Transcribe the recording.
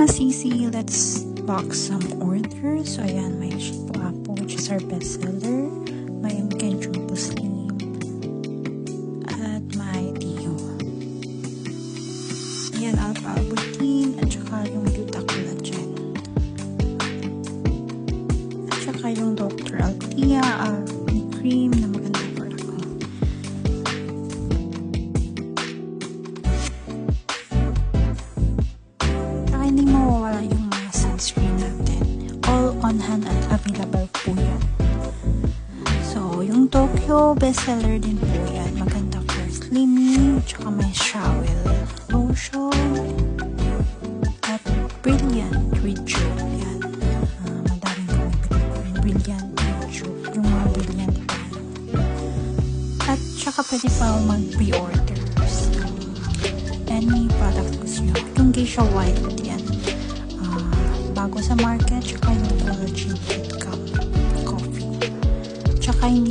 mga sisi, let's box some orders. So, ayan, may Shito Apo, which is our bestseller. May Kencho Slim. At may Dio. Ayan, Alpha Abutin. At saka yung Gluta Collagen. At saka yung Dr. Althea cream na maganda for ako. Saka hindi mawawala yung mga sunscreen natin. All on hand at available po yan. So, yung Tokyo bestseller din po yan. Maganda for slimming. Tsaka may shower lotion. At Brilliant Rejuve. Yan. Madaling kami Brilliant Rejuve. Yung mga Brilliant brand. At tsaka pwede pa mag-pre-orders. Any product gusto nyo. Yung Geisha White yan. Bago sa market. Tsaka yung Collagen Fit Cup Coffee. Tsaka hindi